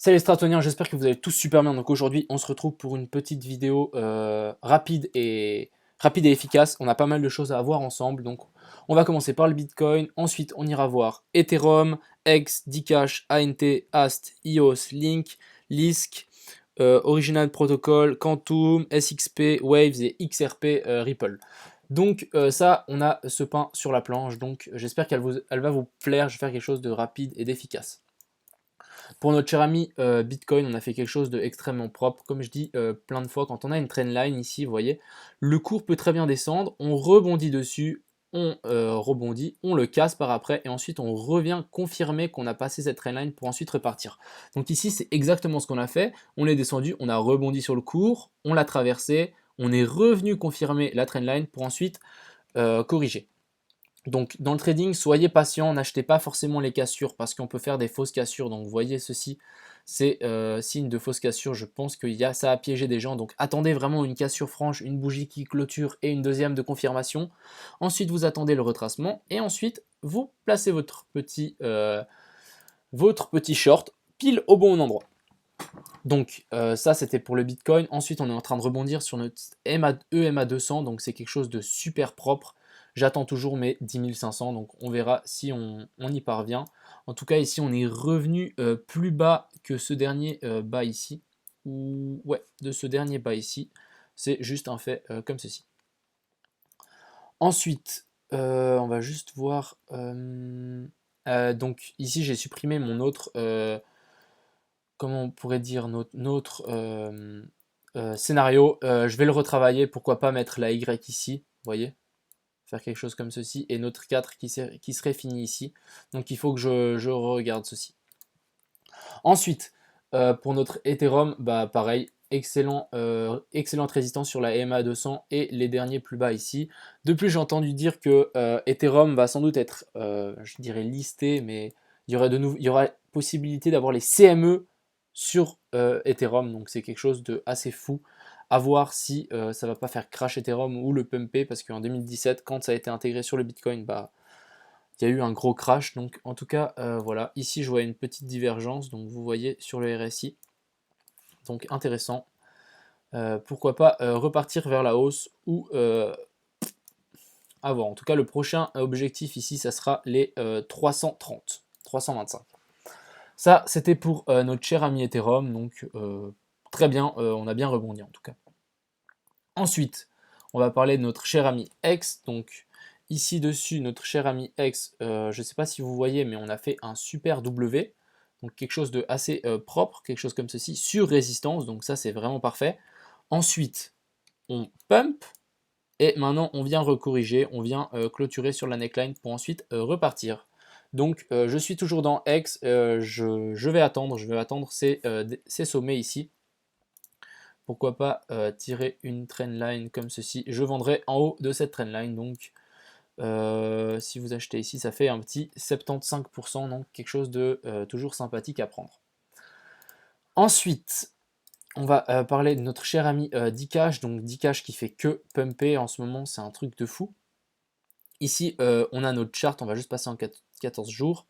Salut les Stratoniens, j'espère que vous allez tous super bien. Donc aujourd'hui, on se retrouve pour une petite vidéo rapide et efficace. On a pas mal de choses à voir ensemble. Donc on va commencer par le Bitcoin. Ensuite, on ira voir Ethereum, X, Dcash, ANT, AST, EOS, Link, Lisk, Original Protocol, Quantum, SXP, Waves et XRP Ripple. Donc ça, on a ce pain sur la planche. Donc j'espère elle va vous plaire. Je vais faire quelque chose de rapide et d'efficace. Pour notre cher ami Bitcoin, on a fait quelque chose d'extrêmement propre. Comme je dis plein de fois, quand on a une trendline ici, vous voyez, le cours peut très bien descendre, on rebondit dessus, on rebondit, on le casse par après, et ensuite on revient confirmer qu'on a passé cette trendline pour ensuite repartir. Donc ici, c'est exactement ce qu'on a fait. On est descendu, on a rebondi sur le cours, on l'a traversé, on est revenu confirmer la trendline pour ensuite corriger. Donc dans le trading, soyez patient, n'achetez pas forcément les cassures parce qu'on peut faire des fausses cassures. Donc vous voyez ceci, c'est signe de fausse cassure. Je pense que ça a piégé des gens. Donc attendez vraiment une cassure franche, une bougie qui clôture et une deuxième de confirmation. Ensuite vous attendez le retracement et ensuite vous placez votre petit short pile au bon endroit. Donc ça c'était pour le Bitcoin. Ensuite on est en train de rebondir sur notre EMA 200, donc c'est quelque chose de super propre. J'attends toujours mes 10 500, donc on verra si on y parvient. En tout cas ici on est revenu plus bas que ce dernier bas ici. Ouais, de ce dernier bas ici. C'est juste un fait comme ceci. Ensuite, on va juste voir. Donc ici j'ai supprimé mon autre comment on pourrait dire, notre scénario. Je vais le retravailler, pourquoi pas mettre la Y ici, vous voyez, faire quelque chose comme ceci, et notre 4 qui serait fini ici. Donc il faut que je regarde ceci. Ensuite, pour notre Ethereum, bah pareil, excellente résistance sur la EMA 200 et les derniers plus bas ici. De plus, j'ai entendu dire que Ethereum va sans doute être, je dirais, listé, mais il y aura possibilité d'avoir les CME sur Ethereum, donc c'est quelque chose de assez fou. À voir si ça va pas faire crash Ethereum ou le pumper, parce qu'en 2017, quand ça a été intégré sur le Bitcoin, bah il y a eu un gros crash. Donc en tout cas, voilà, ici je vois une petite divergence, donc vous voyez sur le RSI, donc intéressant. Pourquoi pas repartir vers la hausse ou avoir. En tout cas, le prochain objectif ici, ça sera les 330, 325. Ça, c'était pour notre cher ami Ethereum, donc très bien, on a bien rebondi en tout cas. Ensuite, on va parler de notre cher ami X, donc ici dessus, notre cher ami X, je ne sais pas si vous voyez, mais on a fait un super W, donc quelque chose de assez propre, quelque chose comme ceci, sur résistance, donc ça c'est vraiment parfait. Ensuite, on pump, et maintenant on vient recorriger, on vient clôturer sur la neckline pour ensuite repartir. Donc je suis toujours dans X, je vais attendre ces sommets ici. Pourquoi pas tirer une trendline comme ceci. Je vendrai en haut de cette trendline, donc si vous achetez ici, ça fait un petit 75%, donc quelque chose de toujours sympathique à prendre. Ensuite, on va parler de notre cher ami Dcash, donc Dcash qui fait que pumper en ce moment, c'est un truc de fou. Ici, on a notre chart, on va juste passer en 14 jours.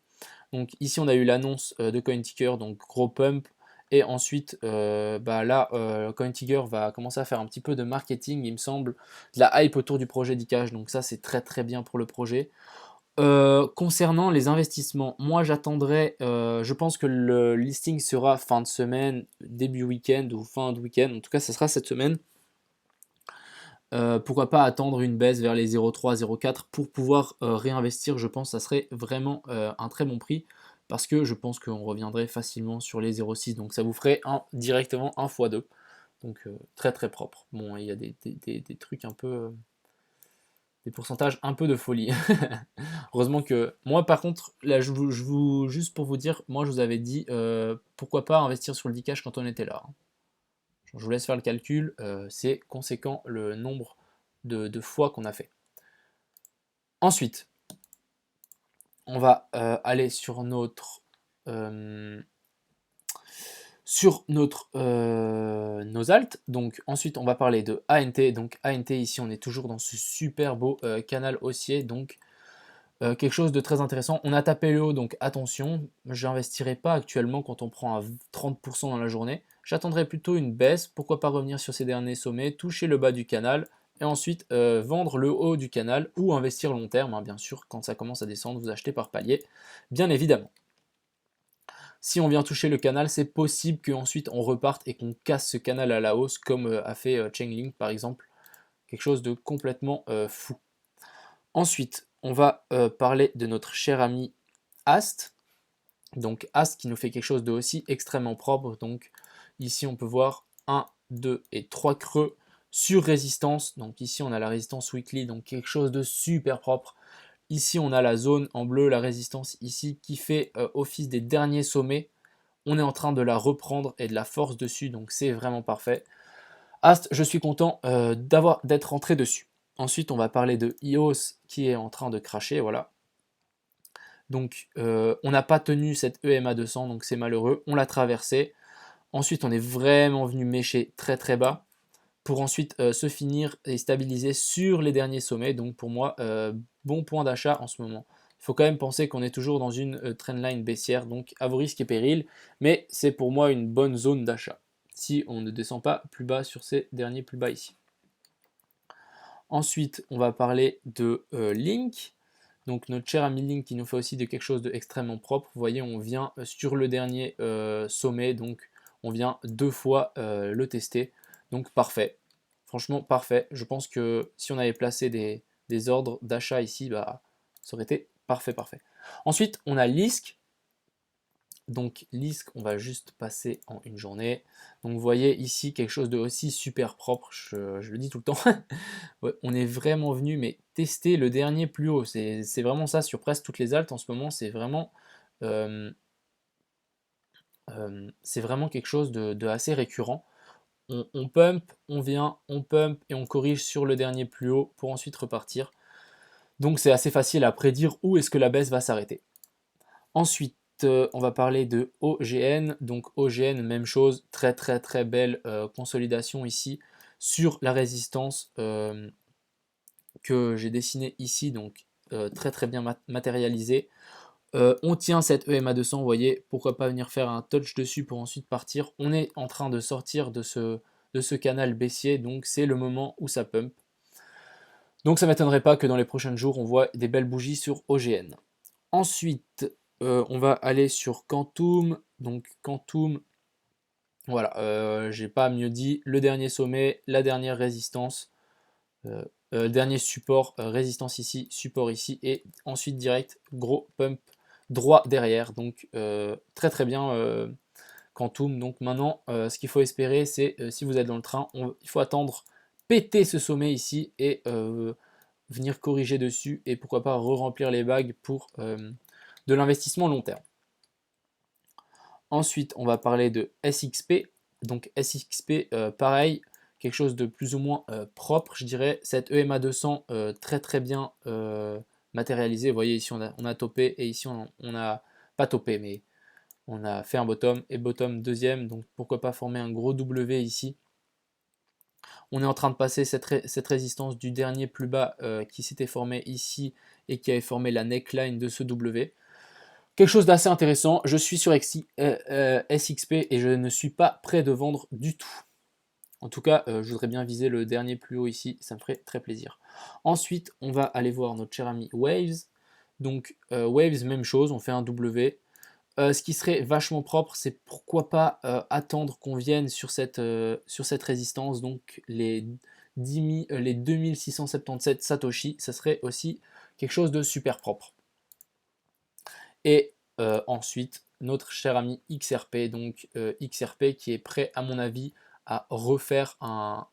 Donc ici, on a eu l'annonce de CoinTicker, donc gros pump. Et ensuite, bah là, CoinTicker va commencer à faire un petit peu de marketing, il me semble, de la hype autour du projet d'Icash. Donc ça, c'est très très bien pour le projet. Concernant les investissements, moi j'attendrai, je pense que le listing sera fin de semaine, début week-end ou fin de week-end. En tout cas, ça sera cette semaine. Pourquoi pas attendre une baisse vers les 0,3, 0,4 pour pouvoir réinvestir. Je pense que ça serait vraiment un très bon prix parce que je pense qu'on reviendrait facilement sur les 0,6, donc ça vous ferait directement 1 x 2, donc très très propre. Bon, il y a des trucs un peu, des pourcentages un peu de folie. Heureusement que moi par contre, là juste pour vous dire, moi je vous avais dit pourquoi pas investir sur le Dcash quand on était là, hein. Je vous laisse faire le calcul, c'est conséquent le nombre de fois qu'on a fait. Ensuite, on va aller euh, sur nos alt. Donc ensuite, on va parler de ANT. Donc ANT, ici, on est toujours dans ce super beau canal haussier. Donc Quelque chose de très intéressant, on a tapé le haut, donc attention, je n'investirai pas actuellement quand on prend à 30% dans la journée. J'attendrai plutôt une baisse, pourquoi pas revenir sur ces derniers sommets, toucher le bas du canal, et ensuite vendre le haut du canal, ou investir long terme, hein, bien sûr, quand ça commence à descendre, vous achetez par palier, bien évidemment. Si on vient toucher le canal, c'est possible qu'ensuite on reparte et qu'on casse ce canal à la hausse, comme a fait Chainlink par exemple, quelque chose de complètement fou. Ensuite, on va parler de notre cher ami Ast. Donc Ast qui nous fait quelque chose de aussi extrêmement propre. Donc ici on peut voir 1, 2 et 3 creux sur résistance. Donc ici on a la résistance weekly, donc quelque chose de super propre. Ici on a la zone en bleu, la résistance ici qui fait office des derniers sommets. On est en train de la reprendre et de la force dessus, donc c'est vraiment parfait. Ast, je suis content d'être rentré dessus. Ensuite, on va parler de EOS qui est en train de cracher, voilà. Donc, on n'a pas tenu cette EMA 200, donc c'est malheureux. On l'a traversé. Ensuite, on est vraiment venu mécher très très bas pour ensuite se finir et stabiliser sur les derniers sommets. Donc, pour moi, bon point d'achat en ce moment. Il faut quand même penser qu'on est toujours dans une trendline baissière, donc à vos risques et périls. Mais c'est pour moi une bonne zone d'achat si on ne descend pas plus bas sur ces derniers plus bas ici. Ensuite, on va parler de Link. Donc notre cher ami Link qui nous fait aussi de quelque chose d'extrêmement propre. Vous voyez, on vient sur le dernier sommet, donc on vient 2 fois le tester. Donc parfait, franchement parfait. Je pense que si on avait placé des ordres d'achat ici, bah, ça aurait été parfait, parfait. Ensuite, on a Lisk. Donc Lisk, on va juste passer en une journée. Donc vous voyez ici quelque chose de aussi super propre, je le dis tout le temps. Ouais, on est vraiment venu mais tester le dernier plus haut. C'est vraiment ça sur presque toutes les altes en ce moment. Euh, c'est vraiment quelque chose de assez récurrent. On pump, on vient, on pump et on corrige sur le dernier plus haut pour ensuite repartir. Donc c'est assez facile à prédire où est-ce que la baisse va s'arrêter. Ensuite, on va parler de OGN. Donc OGN, même chose, très très très belle consolidation ici sur la résistance que j'ai dessiné ici, donc très très bien matérialisé. On tient cette EMA 200, vous voyez, pourquoi pas venir faire un touch dessus pour ensuite partir. On est en train de sortir de ce canal baissier, donc c'est le moment où ça pump. Donc ça ne m'étonnerait pas que dans les prochains jours, on voit des belles bougies sur OGN. Ensuite, on va aller sur Quantum. Donc Quantum, voilà, j'ai pas mieux dit. Le dernier sommet, la dernière résistance, dernier support, résistance ici, support ici, et ensuite direct, gros pump droit derrière. Donc très très bien Quantum. Donc maintenant, ce qu'il faut espérer, c'est si vous êtes dans le train, il faut attendre péter ce sommet ici et venir corriger dessus et pourquoi pas re-remplir les bagues pour de l'investissement long terme. Ensuite, on va parler de SXP. Donc SXP, pareil, quelque chose de plus ou moins propre, je dirais. Cette EMA 200 très très bien matérialisée. Vous voyez ici on a topé et ici on n'a pas topé, mais on a fait un bottom et bottom deuxième. Donc pourquoi pas former un gros W ici. On est en train de passer cette résistance du dernier plus bas qui s'était formé ici et qui avait formé la neckline de ce W. Quelque chose d'assez intéressant, je suis sur SXP et je ne suis pas prêt de vendre du tout. En tout cas, je voudrais bien viser le dernier plus haut ici, ça me ferait très plaisir. Ensuite, on va aller voir notre cher ami Waves. Donc Waves, même chose, on fait un W. Ce qui serait vachement propre, c'est pourquoi pas attendre qu'on vienne sur cette résistance, donc les 2677 Satoshi, ça serait aussi quelque chose de super propre. Et ensuite, notre cher ami XRP, donc XRP qui est prêt à mon avis à refaire un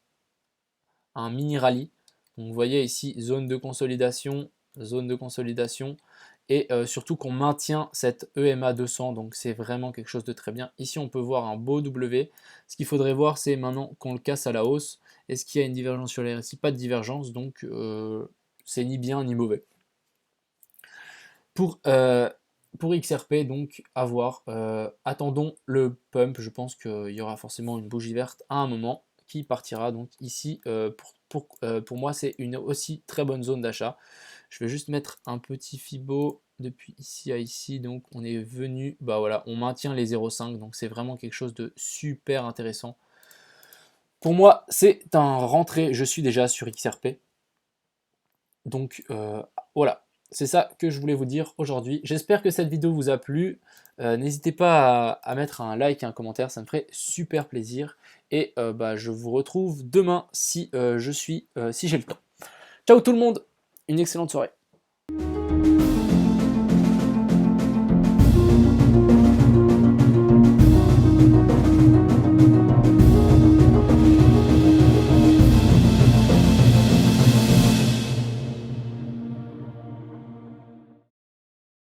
mini rallye. Donc, vous voyez ici, zone de consolidation, et surtout qu'on maintient cette EMA 200, donc c'est vraiment quelque chose de très bien. Ici, on peut voir un beau W. Ce qu'il faudrait voir, c'est maintenant qu'on le casse à la hausse. Est-ce qu'il y a une divergence sur les RSI? Pas de divergence, donc c'est ni bien ni mauvais. Pour XRP, donc, à voir. Attendons le pump. Je pense qu'il y aura forcément une bougie verte à un moment qui partira. Donc ici, pour moi, c'est une aussi très bonne zone d'achat. Je vais juste mettre un petit Fibo depuis ici à ici, donc on est venu, bah voilà, on maintient les 0,5, donc c'est vraiment quelque chose de super intéressant. Pour moi, c'est un rentrée, je suis déjà sur XRP. Donc voilà, c'est ça que je voulais vous dire aujourd'hui. J'espère que cette vidéo vous a plu. N'hésitez pas à mettre un like et un commentaire, ça me ferait super plaisir. Et bah, je vous retrouve demain si si j'ai le temps. Ciao tout le monde, une excellente soirée.